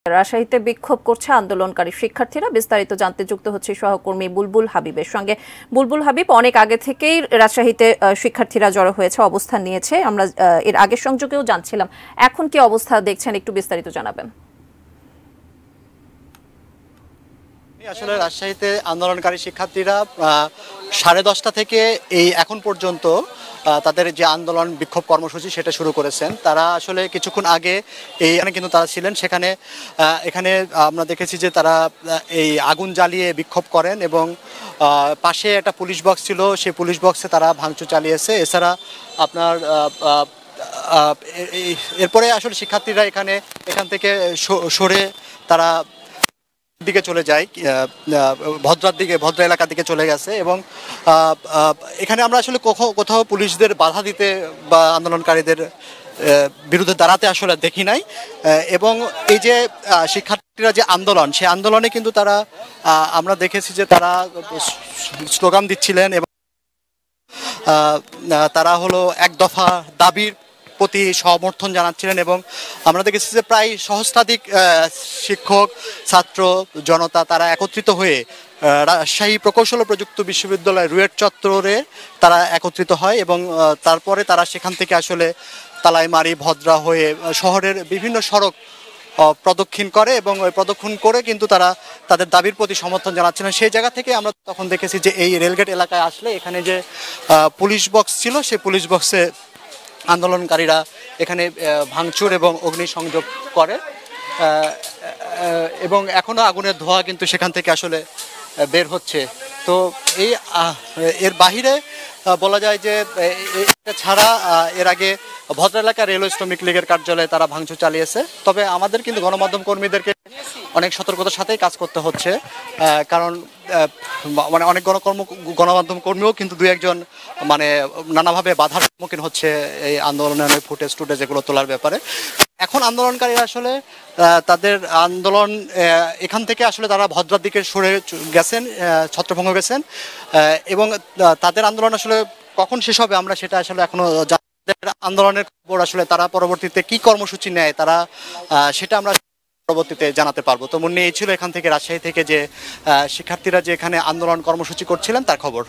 রাজশাহীতে বিক্ষোভ করছে আন্দোলনকারী শিক্ষার্থীরা। বিস্তারিত জানতে যুক্ত হচ্ছে সহকর্মী বুলবুল হাবিবের সঙ্গে। বুলবুল হাবিব, অনেক আগে থেকেই রাজশাহীতে শিক্ষার্থীরা জড়ো হয়েছে, অবস্থান নিয়েছে, আমরা এর আগের সংযোগেও জানছিলাম। এখন কি অবস্থা দেখছেন, একটু বিস্তারিত জানাবেন। আসলে রাজশাহীতে আন্দোলনকারী শিক্ষার্থীরা 10:30 থেকে এই এখন পর্যন্ত তাদের যে আন্দোলন বিক্ষোভ কর্মসূচি সেটা শুরু করেছেন। তারা আসলে কিছুক্ষণ আগে এইখানে কিন্তু তারা ছিলেন, এখানে আমরা দেখেছি যে তারা এই আগুন জ্বালিয়ে বিক্ষোভ করেন এবং পাশে একটা পুলিশ বক্স ছিল, সেই পুলিশ বক্সে তারা ভাঙচুর চালিয়েছে। এছাড়া আপনার এরপরে আসলে শিক্ষার্থীরা এখান থেকে সরে তারা দিকে চলে যায়, ভদ্রা এলাকার দিকে চলে গেছে এবং এখানে আমরা আসলে কোথাও পুলিশদের বাধা দিতে বা আন্দোলনকারীদের বিরুদ্ধে দাঁড়াতে আসলে দেখি নাই। এবং এই যে শিক্ষার্থীরা যে আন্দোলন, সেই আন্দোলনে কিন্তু আমরা দেখেছি যে তারা স্লোগান দিচ্ছিলেন এবং তারা হলো এক দফা দাবির প্রতি সমর্থন জানাচ্ছিলেন এবং আমরা দেখেছি যে প্রায় সহস্রাধিক শিক্ষক, ছাত্র, জনতা তারা একত্রিত হয়ে রাজশাহী প্রকৌশল ও প্রযুক্তি বিশ্ববিদ্যালয় রুয়েট চত্বরে তারা একত্রিত হয় এবং তারপরে তারা সেখান থেকে আসলে তালাইমারি, ভদ্রা হয়ে শহরের বিভিন্ন সড়ক প্রদক্ষিণ করে এবং ওই প্রদক্ষিণ করে কিন্তু তারা তাদের দাবির প্রতি সমর্থন জানাচ্ছিলেন। সেই জায়গা থেকে আমরা তখন দেখেছি যে এই রেলগেট এলাকায় আসলে এখানে যে পুলিশ বক্স ছিল, সেই পুলিশ বক্সে আন্দোলনকারীরা এখানে ভাঙচুর এবং অগ্নিসংযোগ করে এবং এখনো আগুনের ধোঁয়া কিন্তু সেখান থেকে আসলে বের হচ্ছে। তো এর বাহিরে বলা যায় যে এটা ছাড়া এর আগে ভদ্রা এলাকা রেলওয়ে শ্রমিক লীগের কার্যালয়ে তারা ভাঙচুর চালিয়েছে। তবে আমাদের কিন্তু গণমাধ্যম কর্মীদেরকে অনেক সতর্কতার সাথেই কাজ করতে হচ্ছে, কারণ মানে অনেক গণমাধ্যম কর্মীও কিন্তু দুই একজন নানাভাবে বাধার সম্মুখীন হচ্ছে এই আন্দোলনের ফুটেজ এগুলো তোলার ব্যাপারে। এখন আন্দোলনকারীরা আসলে তাদের আন্দোলন এখান থেকে আসলে তারা ভদ্রার দিকে সরে গেছেন, ছত্রভঙ্গ গেছেন এবং তাদের আন্দোলন আসলে কখন শেষ হবে আমরা সেটা আসলে এখনো আন্দোলনের খবর আসলে তারা পরবর্তীতে কি কর্মসূচি নেয় তারা সেটা আমরা পরবর্তীতে জানাতে পারবো। তো মুন্নি, এই ছিল এখান থেকে রাজশাহী থেকে যে শিক্ষার্থীরা যে এখানে আন্দোলন কর্মসূচি করছিলেন তার খবর।